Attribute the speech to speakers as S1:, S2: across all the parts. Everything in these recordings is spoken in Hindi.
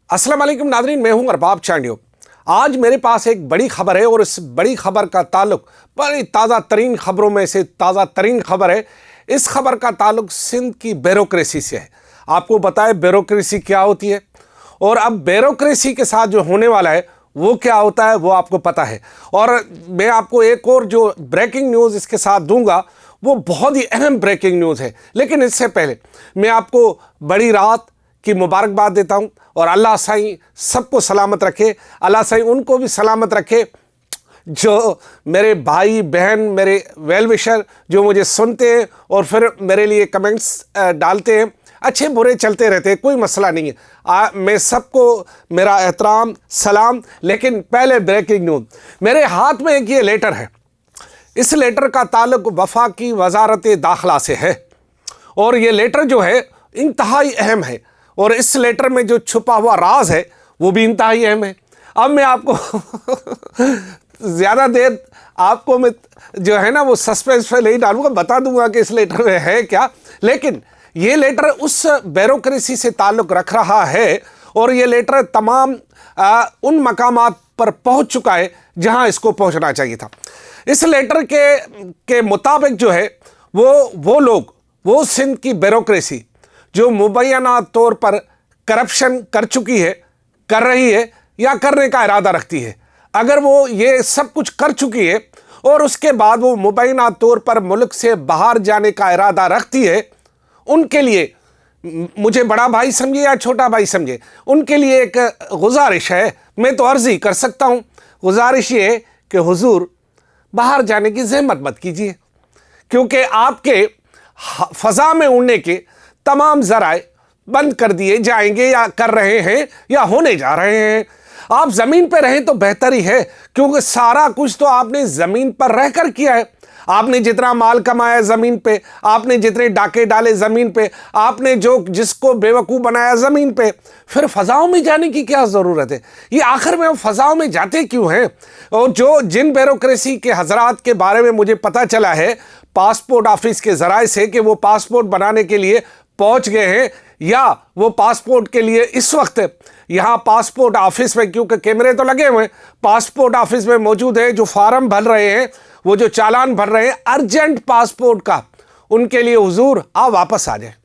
S1: अस्सलाम वालेकुम नाज़रीन, मैं हूं अरबाब चांडियो। आज मेरे पास एक बड़ी खबर है और इस बड़ी खबर का ताल्लुक बड़ी ताज़ा तरीन खबरों में से ताज़ा तरीन खबर है। इस खबर का ताल्लुक सिंध की ब्यूरोक्रेसी से है। आपको पता है ब्यूरोक्रेसी क्या होती है, और अब ब्यूरोक्रेसी के साथ जो होने वाला है वो क्या होता है वो आपको पता है। और मैं आपको एक और जो ब्रेकिंग न्यूज़ इसके साथ दूंगा वो बहुत ही अहम ब्रेकिंग न्यूज़ है। लेकिन इससे पहले मैं आपको बड़ी रात की मुबारकबाद देता हूं और अल्लाह साईं सबको सलामत रखे। अल्लाह साईं उनको भी सलामत रखे जो मेरे भाई बहन, मेरे वेल विशर जो मुझे सुनते हैं और फिर मेरे लिए कमेंट्स डालते हैं। अच्छे बुरे चलते रहते हैं, कोई मसला नहीं है। मैं सबको मेरा एहतराम सलाम। लेकिन पहले ब्रेकिंग न्यूज़, मेरे हाथ में एक ये लेटर है। इस लेटर का ताल्लुक वफाकी वजारत दाखिला से है और ये लेटर जो है इंतहाई अहम है और इस लेटर में जो छुपा हुआ राज है वो भी इंतहाई अहम है। अब मैं आपको ज़्यादा देर आपको मैं जो है ना वो सस्पेंस पे नहीं डालूंगा, बता दूंगा कि इस लेटर में है क्या। लेकिन ये लेटर उस ब्यूरोक्रेसी से ताल्लुक़ रख रहा है और ये लेटर तमाम उन मकामात पर पहुंच चुका है जहां इसको पहुंचना चाहिए था। इस लेटर के मुताबिक जो है वो लोग, वो सिंध की ब्यूरोक्रेसी जो मुबैना तौर पर करप्शन कर चुकी है, कर रही है या करने का इरादा रखती है, अगर वो ये सब कुछ कर चुकी है और उसके बाद वो मुबैना तौर पर मुल्क से बाहर जाने का इरादा रखती है, उनके लिए, मुझे बड़ा भाई समझे या छोटा भाई समझे, उनके लिए एक गुजारिश है। मैं तो अर्ज़ी कर सकता हूँ, गुजारिश ये कि हुजूर बाहर जाने की ज़हमत मत कीजिए, क्योंकि आपके फ़ज़ा में उड़ने के तमाम ज़राए बंद कर दिए जाएंगे या कर रहे हैं या होने जा रहे हैं। आप ज़मीन पर रहें तो बेहतर ही है, क्योंकि सारा कुछ तो आपने ज़मीन पर रहकर किया है। आपने जितना माल कमाया ज़मीन पे, आपने जितने डाके डाले ज़मीन पे, आपने जिसको बेवकूफ़ बनाया ज़मीन पे, फिर फ़ज़ाओं में जाने की क्या ज़रूरत है? ये आखिर में हम फ़ज़ाओं में जाते क्यों हैं? और जिन ब्यूरोक्रेसी के हज़रात के बारे में मुझे पता चला है पासपोर्ट ऑफिस के ज़राए से कि वो पासपोर्ट बनाने के लिए पहुंच गए हैं, या वो पासपोर्ट के लिए इस वक्त यहाँ पासपोर्ट ऑफिस में, क्योंकि कैमरे तो लगे हुए हैं, पासपोर्ट ऑफिस में मौजूद है, जो फार्म भर रहे हैं, वो जो चालान भर रहे हैं अर्जेंट पासपोर्ट का, उनके लिए हुजूर आप वापस आ जाए,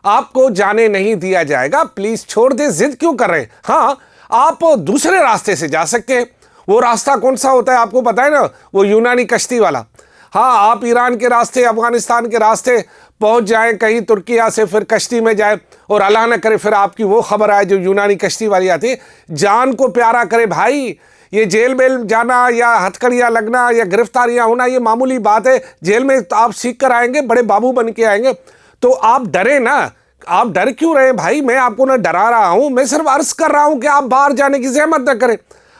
S1: आपको जाने नहीं दिया जाएगा, प्लीज़ छोड़ दे, जिद क्यों कर रहे हैं? हाँ, आप दूसरे रास्ते से जा सकते हैं। वो रास्ता कौन सा होता है आपको पता है ना, वो यूनानी कश्ती वाला। हाँ, आप ईरान के रास्ते, अफगानिस्तान के रास्ते पहुंच जाएं, कहीं तुर्किया से फिर कश्ती में जाए और अल्लाह न करे फिर आपकी वो खबर आए जो यूनानी कश्ती वाली आती है। जान को प्यारा करे भाई, ये जेल में जाना या हथकड़ियाँ लगना या गिरफ्तारियाँ होना ये मामूली बात है। जेल में तो आप सीख कर आएंगे, बड़े बाबू बन के आएंगे, तो आप डरे ना। आप डर क्यों रहे भाई? मैं आपको ना डरा रहा हूँ, मैं सिर्फ अर्ज कर रहा हूँ कि आप बाहर जाने की ज़हमत न करें।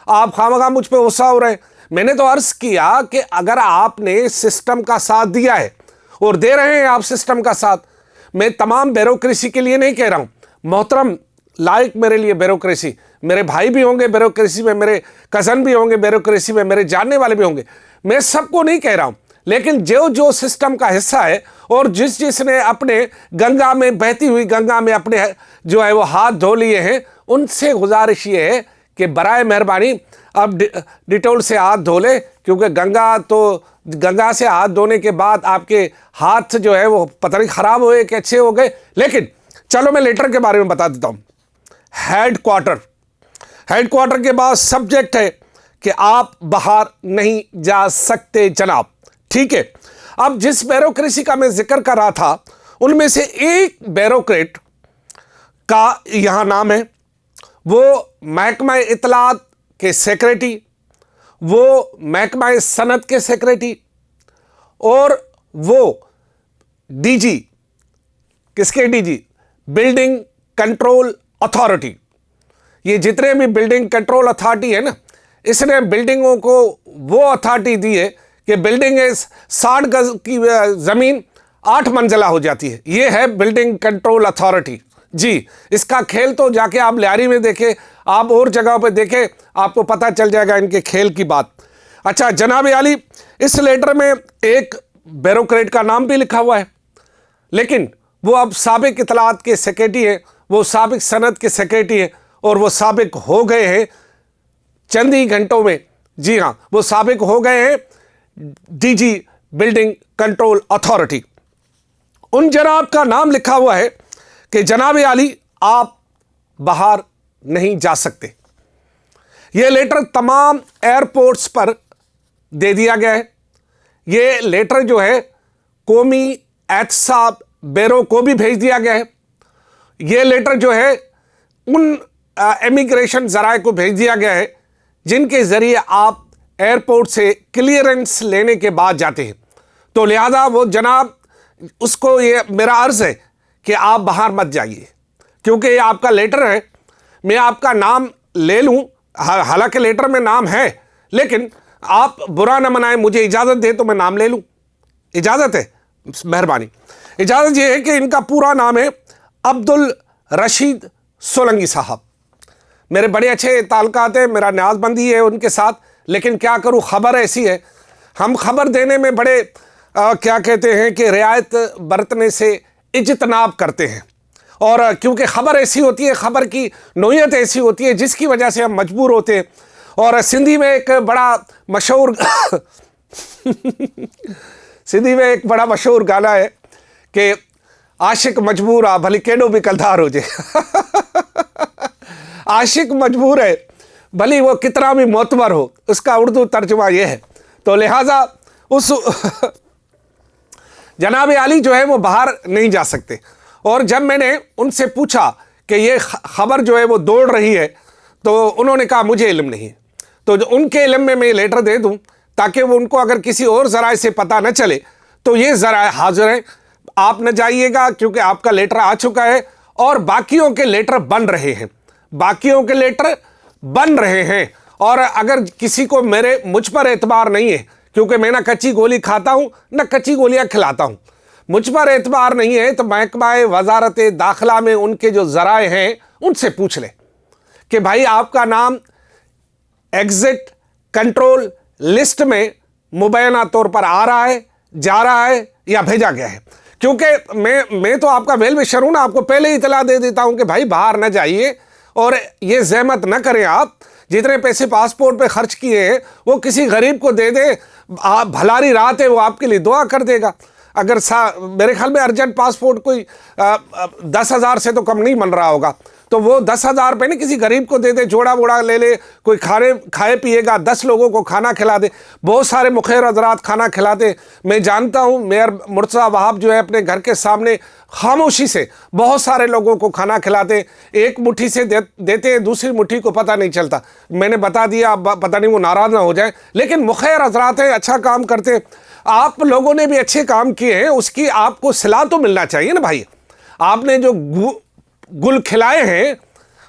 S1: आप खामखा मुझ पर गुस्सा हो रहे हैं। मैंने तो अर्ज किया कि अगर आपने सिस्टम का साथ दिया है और दे रहे हैं आप सिस्टम का साथ, मैं तमाम ब्यूरोक्रेसी के लिए नहीं कह रहा हूं, मोहतरम लायक मेरे लिए ब्यूरोक्रेसी, मेरे भाई भी होंगे ब्यूरोक्रेसी में, मेरे कज़न भी होंगे ब्यूरोक्रेसी में, मेरे जानने वाले भी होंगे, मैं सबको नहीं कह रहा हूं, लेकिन जो सिस्टम का हिस्सा है और जिसने अपने गंगा में, बहती हुई गंगा में अपने जो है वो हाथ धो लिए हैं, उनसे गुजारिश ये है कि बराए मेहरबानी अब डिटोल से हाथ धो ले, क्योंकि गंगा से हाथ धोने के बाद आपके हाथ जो है वो पता नहीं ख़राब हुए कि अच्छे हो गए। लेकिन चलो मैं लेटर के बारे में बता देता हूँ। हेडक्वार्टर के बाद सब्जेक्ट है कि आप बाहर नहीं जा सकते जनाब, ठीक है। अब जिस ब्यूरोक्रेसी का मैं जिक्र कर रहा था उनमें से एक ब्यूरोक्रेट का यहाँ नाम है, वो महकमा इत्तलात के सेक्रेटरी, वो महकमा सनत के सेक्रेटरी, और वो डीजी, किसके डीजी? Building control authority. ये जितने भी बिल्डिंग कंट्रोल अथॉरिटी है ना, इसने बिल्डिंगों को वो अथॉरिटी दी है कि बिल्डिंग 60 गज की ज़मीन 8 मंजिला हो जाती है। ये है बिल्डिंग कंट्रोल अथॉरिटी जी। इसका खेल तो जाके आप लियारी में देखें, आप और जगहों पे देखें, आपको पता चल जाएगा इनके खेल की बात। अच्छा जनाब आली, इस लेटर में एक ब्यूरोक्रेट का नाम भी लिखा हुआ है, लेकिन वो अब साबिक इत्तलात के सेक्रेटरी है, वो साबिक सनत के सेक्रेटरी है और वो साबिक हो गए हैं चंद ही घंटों में। जी हाँ, वो साबिक हो गए हैं डीजी बिल्डिंग कंट्रोल अथॉरिटी। उन जनाब का नाम लिखा हुआ है कि जनाब आली आप बाहर नहीं जा सकते। यह लेटर तमाम एयरपोर्ट्स पर दे दिया गया है। यह लेटर जो है कौमी एहतसाब ब्यूरो को भी भेज दिया गया है। यह लेटर जो है उन इमिग्रेशन ज़राए को भेज दिया गया है जिनके ज़रिए आप एयरपोर्ट से क्लियरेंस लेने के बाद जाते हैं। तो लिहाजा वो जनाब उसको ये मेरा अर्ज़ है कि आप बाहर मत जाइए, क्योंकि ये आपका लेटर है। मैं आपका नाम ले लूँ, हालांकि लेटर में नाम है, लेकिन आप बुरा न मनाएं, मुझे इजाज़त दे तो मैं नाम ले लूँ। इजाज़त है? मेहरबानी। इजाज़त ये है कि इनका पूरा नाम है अब्दुल रशीद सोलंकी साहब। मेरे बड़े अच्छे ताल्लुकात हैं, मेरा न्याज़बंदी है उनके साथ, लेकिन क्या करूँ, खबर ऐसी है। हम खबर देने में बड़े क्या कहते हैं कि रियायत बरतने से इज्तनाब करते हैं, और क्योंकि खबर ऐसी होती है, खबर की नोयत ऐसी होती है जिसकी वजह से हम मजबूर होते हैं। और सिंधी में एक बड़ा मशहूर सिंधी में एक बड़ा मशहूर गाना है कि आशिक मजबूर आ भली केडो भी कलधार हो जाए। आशिक मजबूर है भली वो कितना भी मोतबर हो, उसका उर्दू तर्जुमा ये है। तो लिहाजा उस जनाब आली जो है वो बाहर नहीं जा सकते। और जब मैंने उनसे पूछा कि ये खबर जो है वो दौड़ रही है, तो उन्होंने कहा मुझे इल्म नहीं है। तो जो उनके इल्म में मैं लेटर दे दूं ताकि वो उनको अगर किसी और ज़राए से पता न चले तो ये ज़राए हाजिर हैं, आप न जाइएगा क्योंकि आपका लेटर आ चुका है और बाकियों के लेटर बन रहे हैं, बाकियों के लेटर बन रहे हैं। और अगर किसी को मुझ पर एतबार नहीं है, क्योंकि मैं ना कच्ची गोली खाता हूँ न कच्ची गोलियाँ खिलाता हूँ, मुझ पर एतबार नहीं है, तो महकमा वजारत दाखिला में उनके जो ज़राए हैं उनसे पूछ ले कि भाई आपका नाम एग्जिट कंट्रोल लिस्ट में मुबैना तौर पर आ रहा है, जा रहा है या भेजा गया है। क्योंकि मैं तो आपका वेल विशर हूं ना, आपको पहले ही इतला दे देता हूं कि भाई बाहर न जाइए और ये जहमत न करें। आप जितने पैसे पासपोर्ट पे खर्च किए हैं वो किसी गरीब को दे दें, भलारी रात है, वो आपके लिए दुआ कर देगा। अगर मेरे ख्याल में अर्जेंट पासपोर्ट कोई 10,000 से तो कम नहीं बन रहा होगा, तो वो 10,000 रुपये ना किसी गरीब को दे दे, जोड़ा वोड़ा ले ले, कोई खाए पिएगा, 10 लोगों को खाना खिला दे, बहुत सारे मुखैर हजरात खाना खिलाते। मैं जानता हूँ मेयर मुर्तज़ा वहाब जो है अपने घर के सामने खामोशी से बहुत सारे लोगों को खाना खिलाते, एक मुट्ठी से देते हैं, दूसरी मुट्ठी को पता नहीं चलता। मैंने बता दिया, पता नहीं वो नाराज़ ना हो जाए, लेकिन मुखैर हजरात हैं, अच्छा काम करते। आप लोगों ने भी अच्छे काम किए हैं, उसकी आपको सिला तो मिलना चाहिए ना भाई। आपने जो गुल खिलाए हैं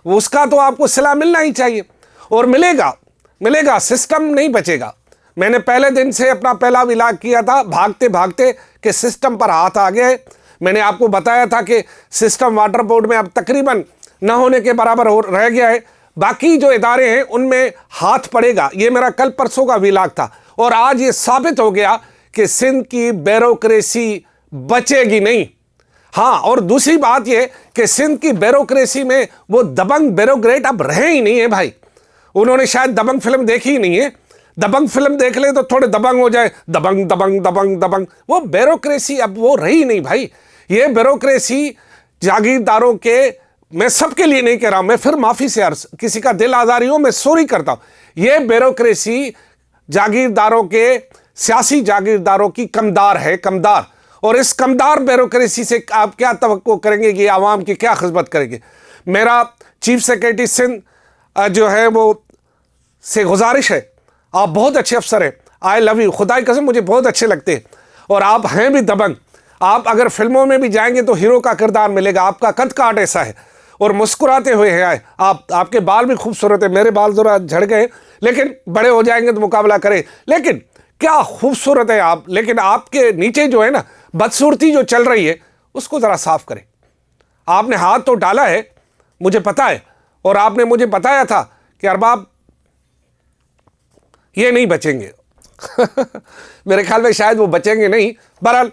S1: उसका तो आपको सिला मिलना ही चाहिए, और मिलेगा, सिस्टम नहीं बचेगा। मैंने पहले दिन से अपना पहला विलाग किया था भागते भागते कि सिस्टम पर हाथ आ गया है। मैंने आपको बताया था कि सिस्टम वाटर बोर्ड में अब तकरीबन न होने के बराबर रह गया है, बाकी जो इदारे हैं उनमें हाथ पड़ेगा। ये मेरा कल परसों का विलाग था, और आज ये साबित हो गया कि सिंध की ब्यूरोक्रेसी बचेगी नहीं। हाँ, और दूसरी बात ये कि सिंध की ब्यूरोक्रेसी में वो दबंग ब्यूरोक्रेट अब रहे ही नहीं है भाई। उन्होंने शायद दबंग फिल्म देखी ही नहीं है, दबंग फिल्म देख ले तो थोड़े दबंग हो जाए, दबंग दबंग दबंग दबंग, वो ब्यूरोक्रेसी अब वो रही नहीं भाई। ये ब्यूरोक्रेसी जागीरदारों के, मैं सबके लिए नहीं कह रहा हूं, मैं फिर माफ़ी से अर्ज, किसी का दिल आज़ारी हो मैं सॉरी करता हूं। ये ब्यूरोक्रेसी जागीरदारों के, सियासी जागीरदारों की कमदार है, कमदार। और इस कमदार ब्यूरोक्रेसी से आप क्या तवक्को करेंगे कि आवाम की क्या खिदमत करेंगे। मेरा चीफ सेक्रेटरी सिंध जो है वो से गुजारिश है, आप बहुत अच्छे अफसर हैं, आई लव यू, खुदा की कसम मुझे बहुत अच्छे लगते हैं, और आप हैं भी दबंग। आप अगर फिल्मों में भी जाएंगे तो हीरो का किरदार मिलेगा, आपका कद काट ऐसा है, और मुस्कुराते हुए हैं आए आप, आपके बाल भी खूबसूरत है। मेरे बाल ज़रा झड़ गए, लेकिन बड़े हो जाएंगे तो मुकाबला करें। लेकिन क्या खूबसूरत है आप, लेकिन आपके नीचे जो है ना बदसूरती जो चल रही है उसको ज़रा साफ करें। आपने हाथ तो डाला है, मुझे पता है, और आपने मुझे बताया था कि अरबाब ये नहीं बचेंगे। मेरे ख्याल में शायद वो बचेंगे नहीं। बहरहाल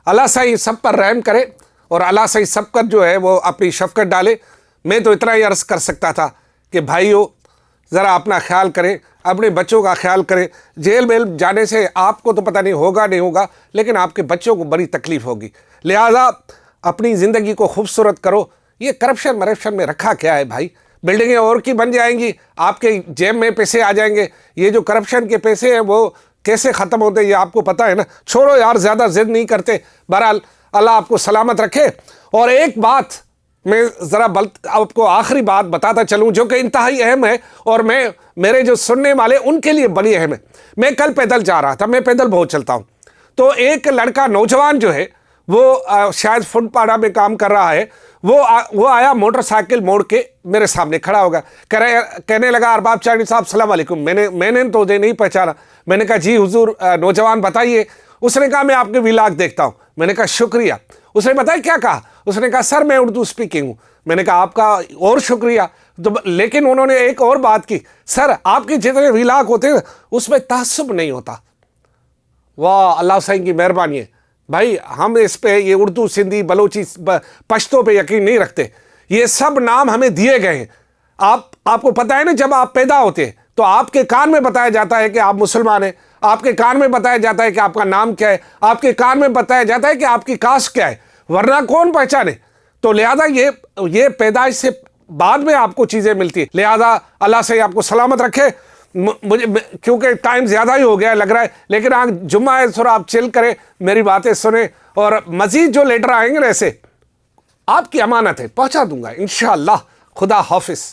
S1: अल्लाह सही सब पर रहम करे, और अल्लाह सही सब पर जो है वो अपनी शफकत डाले। मैं तो इतना ही अर्ज़ कर सकता था कि भाइयों ज़रा अपना ख्याल करें, अपने बच्चों का ख्याल करें। जेल वेल जाने से आपको तो पता नहीं होगा नहीं होगा, लेकिन आपके बच्चों को बड़ी तकलीफ़ होगी। लिहाजा अपनी ज़िंदगी को खूबसूरत करो। ये करप्शन मरप्शन में रखा क्या है भाई? बिल्डिंगें और की बन जाएंगी, आपके जेब में पैसे आ जाएंगे। ये जो करप्शन के पैसे हैं वो कैसे ख़त्म होते हैं ये आपको पता है ना। छोड़ो यार, ज़्यादा जिद नहीं करते। बहरहाल अल्लाह आपको सलामत रखे। और एक बात मैं ज़रा आपको आखिरी बात बताता चलूँ जो कि इंतहाई अहम है, और मेरे जो सुनने वाले उनके लिए बड़ी अहम है। मैं कल पैदल जा रहा था, मैं पैदल बहुत चलता हूँ, तो एक लड़का नौजवान जो है वो शायद फुटपाड़ा में काम कर रहा है, वो आया मोटरसाइकिल मोड़ के मेरे सामने खड़ा होगा, कहने लगा अरबाब चांदी साहब सलाम अलैकुम। मैंने तो नहीं पहचाना। मैंने कहा जी हुजूर नौजवान बताइए। उसने कहा मैं आपके व्लॉग देखता हूँ। मैंने कहा शुक्रिया। उसने बताया क्या कहा? उसने कहा सर मैं उर्दू स्पीकिंग हूँ। मैंने कहा आपका और शुक्रिया। तो लेकिन उन्होंने एक और बात की, सर आपके जितने व्लॉग होते हैं उसमें तहस्सुब नहीं होता। वाह, अल्लाह साईं की मेहरबानी है भाई। हम इस पे ये उर्दू सिंधी बलोची पश्तो पे यकीन नहीं रखते। ये सब नाम हमें दिए गए हैं। आपको पता है ना, जब आप पैदा होते हैं तो आपके कान में बताया जाता है कि आप मुसलमान हैं, आपके कान में बताया जाता है कि आपका नाम क्या है, आपके कान में बताया जाता है कि आपकी कास्ट क्या है, वरना कौन पहचाने। तो लिहाजा ये पैदाइश से बाद में आपको चीज़ें मिलती है। लिहाजा अल्लाह से आपको सलामत रखे। मुझे क्योंकि टाइम ज़्यादा ही हो गया लग रहा है, लेकिन आज जुम्मा है, थोड़ा आप चिल करें, मेरी बातें सुने, और मज़ीद जो लेटर आएंगे ना ऐसे आपकी अमानत है, पहुँचा दूंगा इंशाअल्लाह। खुदा हाफिज़।